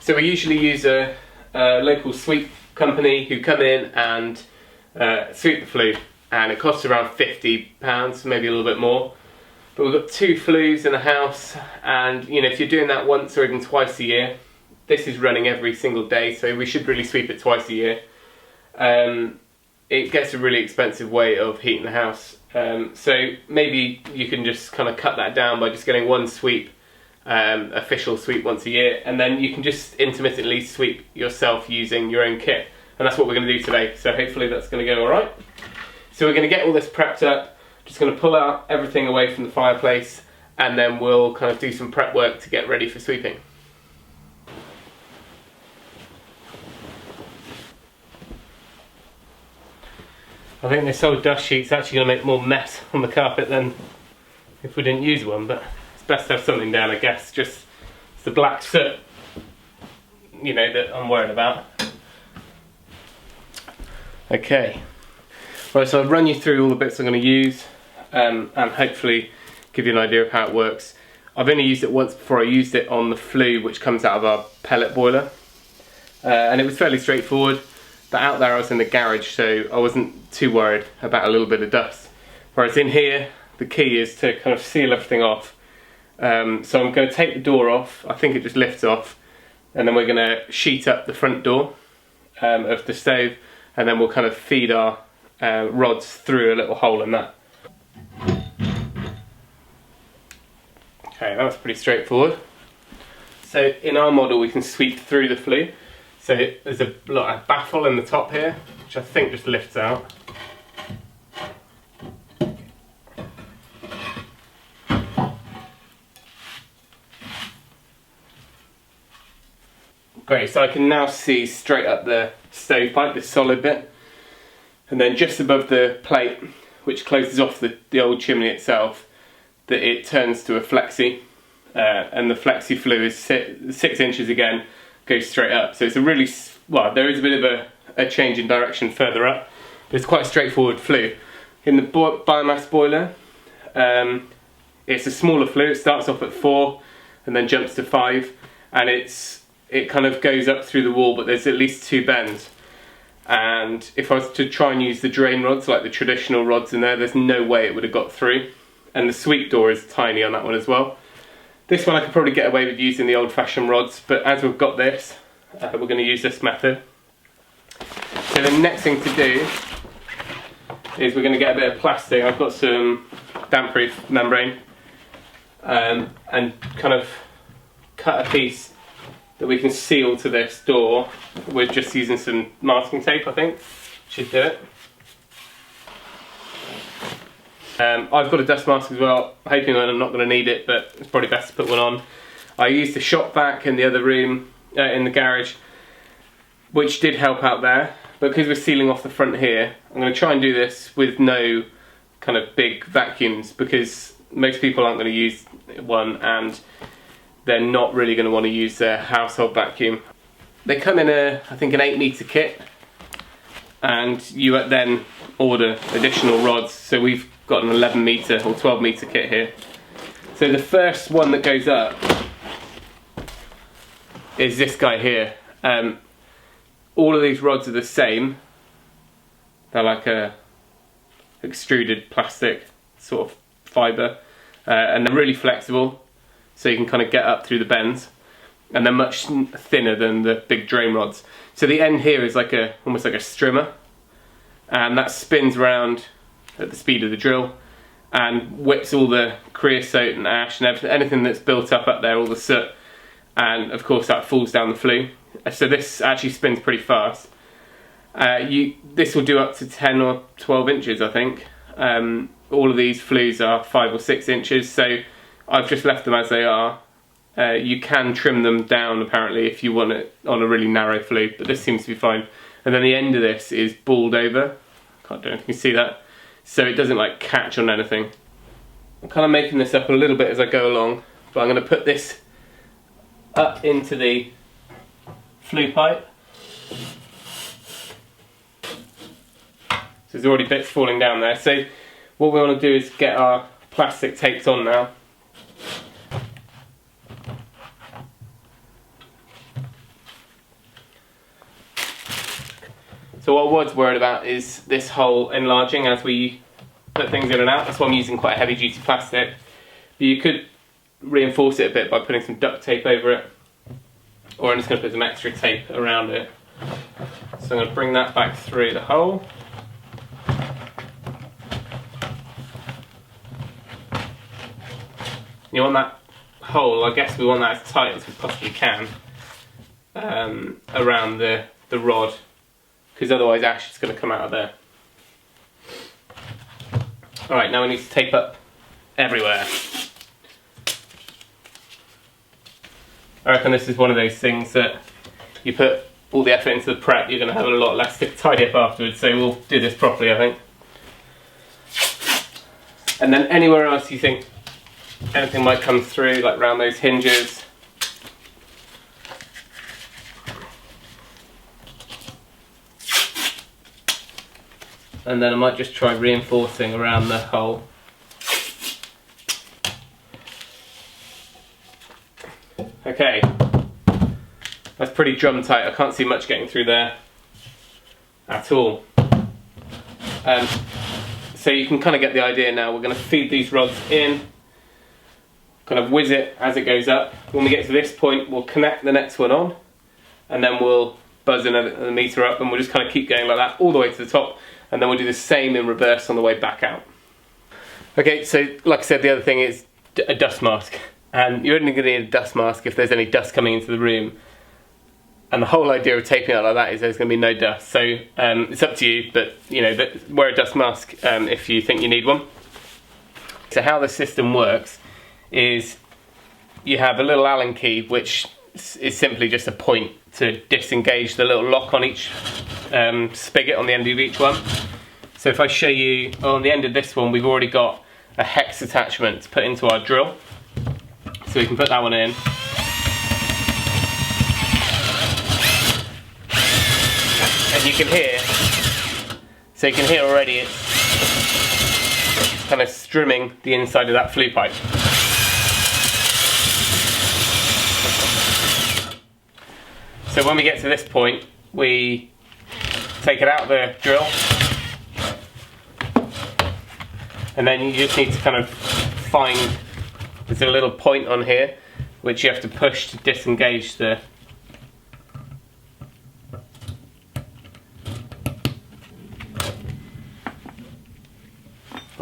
So we usually use a local sweep company who come in and sweep the flue, and it costs around £50, maybe a little bit more. But we've got 2 flues in the house, and you know, if you're doing that once or even twice a year, this is running every single day, so we should really sweep it twice a year. It gets a really expensive way of heating the house, so maybe you can just kind of cut that down by just getting 1 sweep, official sweep once a year, and then you can just intermittently sweep yourself using your own kit. And that's what we're going to do today, so hopefully that's going to go alright. So we're going to get all this prepped up, just going to pull out everything away from the fireplace, and then we'll kind of do some prep work to get ready for sweeping. I think this old dust sheet's actually going to make more mess on the carpet than if we didn't use one, but it's best to have something down, I guess. Just it's the black soot, you know, that I'm worried about. Okay, right, so I'll run you through all the bits I'm going to use, and hopefully give you an idea of how it works. I've only used it once before. I used it on the flue which comes out of our pellet boiler, and it was fairly straightforward. But out there I was in the garage, so I wasn't too worried about a little bit of dust. Whereas in here, the key is to kind of seal everything off. So I'm going to take the door off. I think it just lifts off, and then we're going to sheet up the front door of the stove, and then we'll kind of feed our rods through a little hole in that. Okay, that was pretty straightforward. So in our model we can sweep through the flue. So there's a baffle in the top here, which I think just lifts out. Great, so I can now see straight up the stovepipe, this solid bit. And then just above the plate, which closes off the old chimney itself, that it turns to a flexi. And the flexi flue is 6 inches again, goes straight up. So it's a really, well, there is a bit of a change in direction further up, but it's quite a straightforward flue. In the biomass boiler, it's a smaller flue. It starts off at 4 and then jumps to 5, and it kind of goes up through the wall, but there's at least 2 bends. And if I was to try and use the drain rods, like the traditional rods in there, there's no way it would have got through. And the sweep door is tiny on that one as well. This one I could probably get away with using the old-fashioned rods, but as we've got this, we're going to use this method. So the next thing to do is we're going to get a bit of plastic. I've got some damp-proof membrane, and kind of cut a piece that we can seal to this door. We're just using some masking tape, I think. Should do it. I've got a dust mask as well, hoping I'm not going to need it, but it's probably best to put one on. I used the shop vac in the other room, in the garage, which did help out there, but because we're sealing off the front here, I'm going to try and do this with no kind of big vacuums, because most people aren't going to use one, and they're not really going to want to use their household vacuum. They come in I think an 8-metre kit, and you then order additional rods. So we've got an 11-metre or 12-metre kit here. So the first one that goes up is this guy here. All of these rods are the same. They're like a extruded plastic sort of fibre, and they're really flexible, so you can kind of get up through the bends, and they're much thinner than the big drain rods. So the end here is like almost like a strimmer, and that spins around at the speed of the drill and whips all the creosote and ash and anything that's built up there, all the soot, and of course that falls down the flue. So this actually spins pretty fast. This will do up to 10 or 12 inches, I think. All of these flues are 5 or 6 inches, so I've just left them as they are. You can trim them down apparently if you want it on a really narrow flue, but this seems to be fine. And then the end of this is balled over. I don't know if you can see that. So it doesn't like catch on anything. I'm kind of making this up a little bit as I go along, but I'm going to put this up into the flue pipe. So there's already bits falling down there. So what we want to do is get our plastic taped on now. So what I was worried about is this hole enlarging as we put things in and out. That's why I'm using quite a heavy duty plastic. But you could reinforce it a bit by putting some duct tape over it, or I'm just going to put some extra tape around it. So I'm going to bring that back through the hole. You want that hole, I guess we want that as tight as we possibly can around the rod, because otherwise ash is going to come out of there. Alright, now we need to tape up everywhere. I reckon this is one of those things that you put all the effort into the prep, you're going to have a lot less to tidy up afterwards, so we'll do this properly, I think. And then anywhere else you think anything might come through, like around those hinges, and then I might just try reinforcing around the hole. Okay, that's pretty drum tight. I can't see much getting through there at all. So you can kind of get the idea now. We're going to feed these rods in, kind of whiz it as it goes up. When we get to this point, we'll connect the next one on, and then we'll buzz another meter up, and we'll just kind of keep going like that all the way to the top, and then we'll do the same in reverse on the way back out. Okay, so like I said, the other thing is a dust mask. And you're only going to need a dust mask if there's any dust coming into the room. And the whole idea of taping it like that is there's going to be no dust. So it's up to you, but you know, wear a dust mask if you think you need one. So how the system works is you have a little Allen key, which is simply just a point to disengage the little lock on each spigot on the end of each one. So if I show you, on the end of this one, we've already got a hex attachment to put into our drill. So we can put that one in. And you can hear, so you can hear already it's kind of strimming the inside of that flue pipe. So when we get to this point, we take it out of the drill, and then you just need to kind of find, there's a little point on here which you have to push to disengage the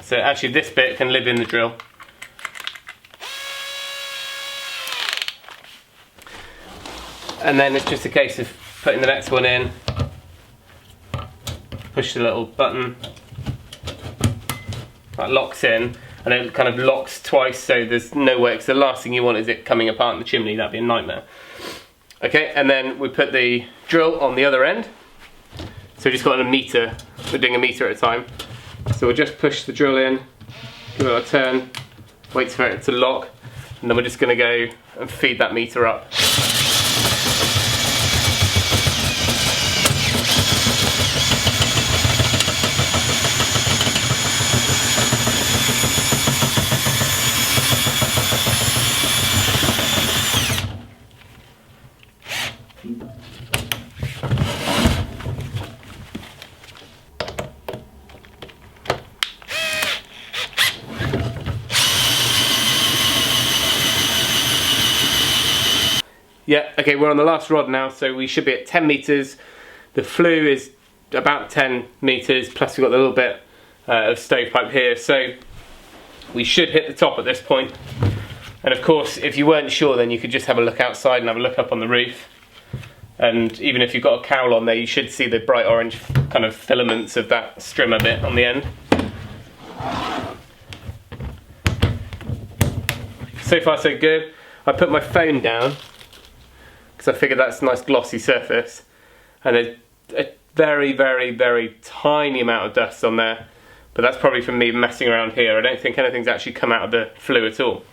so actually this bit can live in the drill. And then it's just a case of putting the next one in, push the little button, that locks in, and it kind of locks twice, so there's no way, because the last thing you want is it coming apart in the chimney. That'd be a nightmare. Okay, and then we put the drill on the other end. So we just got a meter, we're doing a meter at a time. So we'll just push the drill in, give it a turn, wait for it to lock, and then we're just going to go and feed that meter up. Yeah, okay, we're on the last rod now, so we should be at 10 meters. The flue is about 10 meters, plus we've got a little bit of stovepipe here, so we should hit the top at this point. And of course, if you weren't sure, then you could just have a look outside and have a look up on the roof. And even if you've got a cowl on there, you should see the bright orange kind of filaments of that strimmer bit on the end. So far so good. I put my phone down, because I figured that's a nice glossy surface, and there's a very, very, very tiny amount of dust on there, but that's probably from me messing around here. I don't think anything's actually come out of the flue at all.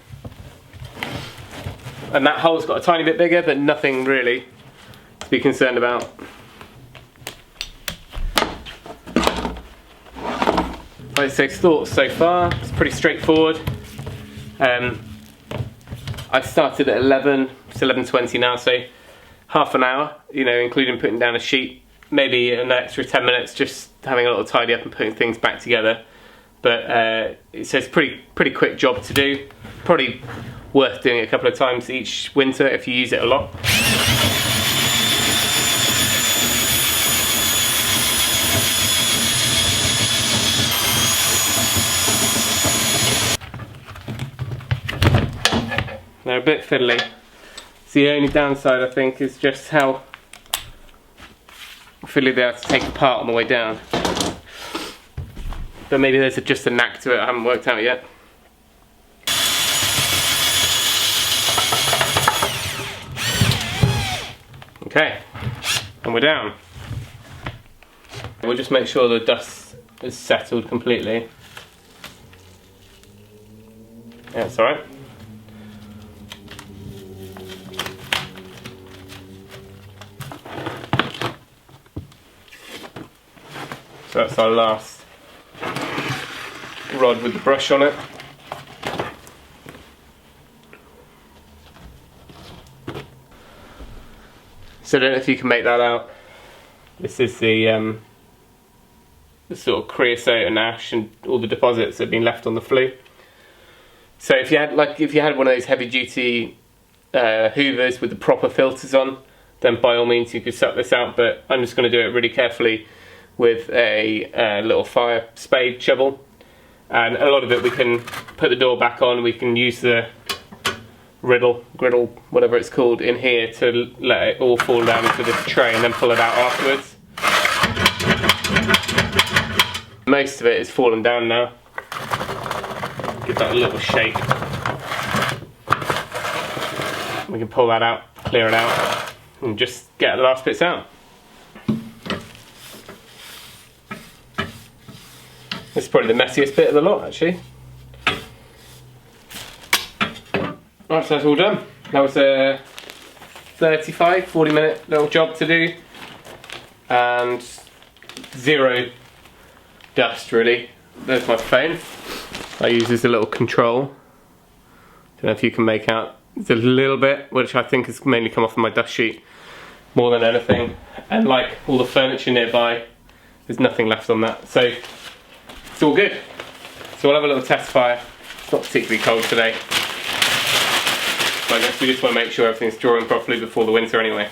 And that hole's got a tiny bit bigger, but nothing really to be concerned about. Right, so thoughts so far, it's pretty straightforward. I started at 11, it's 11:20 now, so half an hour, you know, including putting down a sheet, maybe an extra 10 minutes just having a little tidy up and putting things back together. But it's a pretty quick job to do. Probably worth doing it a couple of times each winter if you use it a lot. They're a bit fiddly. So the only downside, I think, is just how fiddly they are to take apart on the way down. But maybe there's just a knack to it I haven't worked out yet. Okay, and we're down. We'll just make sure the dust is settled completely. Yeah, it's alright. So that's our last rod with the brush on it. So I don't know if you can make that out. This is the sort of creosote and ash and all the deposits that have been left on the flue. So if you had one of those heavy duty hoovers with the proper filters on, then by all means you could suck this out, but I'm just going to do it really carefully with a little fire spade shovel. And a lot of it we can put the door back on, we can use the griddle, whatever it's called, in here to let it all fall down into this tray and then pull it out afterwards. Most of it is fallen down now. Give that a little shake. We can pull that out, clear it out, and just get the last bits out. This is probably the messiest bit of the lot, actually. Right, so that's all done. That was a 40 minute little job to do. And zero dust, really. There's my phone. I use as a little control. Don't know if you can make out. There's a little bit, which I think has mainly come off of my dust sheet more than anything. And like all the furniture nearby, there's nothing left on that. So it's all good. So we'll have a little test fire. It's not particularly cold today. But I guess we just want to make sure everything's drawing properly before the winter anyway.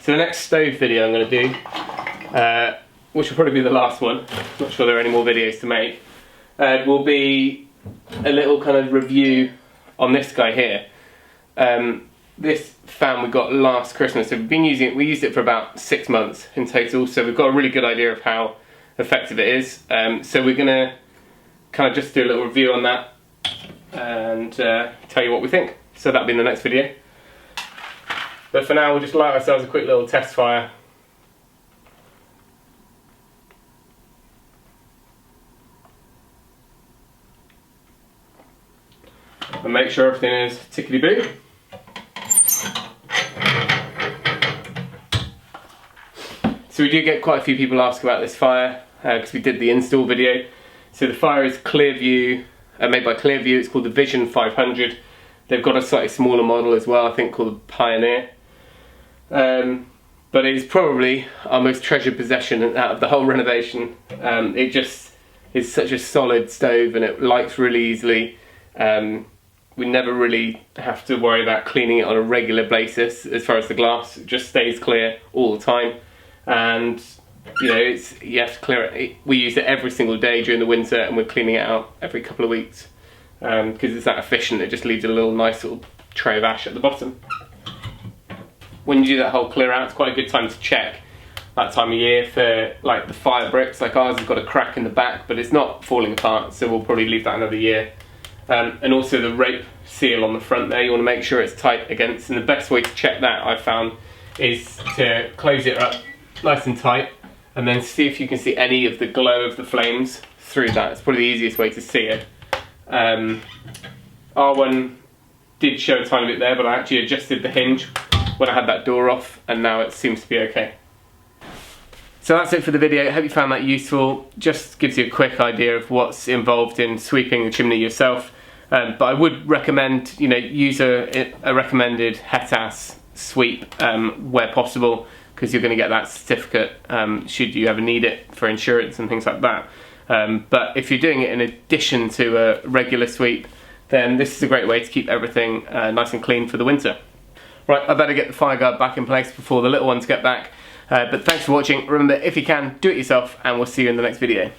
So the next stove video I'm going to do, which will probably be the last one, not sure there are any more videos to make, will be a little kind of review on this guy here. This fan we got last Christmas, so we've been using it, we used it for about 6 months in total, so we've got a really good idea of how effective it is. So we're going to kind of just do a little review on that and tell you what we think. So that'll be in the next video. But for now we'll just light ourselves a quick little test fire. And make sure everything is tickety-boo. So we do get quite a few people ask about this fire because we did the install video. So the fire is Clearview, made by Clearview. It's called the Vision 500. They've got a slightly smaller model as well, I think called the Pioneer. But it is probably our most treasured possession out of the whole renovation. It just is such a solid stove and it lights really easily. We never really have to worry about cleaning it on a regular basis as far as the glass. It just stays clear all the time. And you know, you have to clear it. We use it every single day during the winter and we're cleaning it out every couple of weeks. Because it's that efficient, it just leaves a little nice little tray of ash at the bottom. When you do that whole clear out, it's quite a good time to check that time of year for like the fire bricks. Like ours has got a crack in the back, but it's not falling apart, so we'll probably leave that another year. And also the rape seal on the front there, you want to make sure it's tight against, and the best way to check that I've found is to close it up nice and tight and then see if you can see any of the glow of the flames through that. It's probably the easiest way to see it. Our one did show a tiny bit there, but I actually adjusted the hinge when I had that door off and now it seems to be okay. So that's it for the video. I hope you found that useful. Just gives you a quick idea of what's involved in sweeping the chimney yourself. But I would recommend, you know, use a recommended Hetas sweep where possible, because you're going to get that certificate should you ever need it for insurance and things like that. But if you're doing it in addition to a regular sweep, then this is a great way to keep everything nice and clean for the winter. Right, I better get the fire guard back in place before the little ones get back. But thanks for watching. Remember, if you can, do it yourself, and we'll see you in the next video.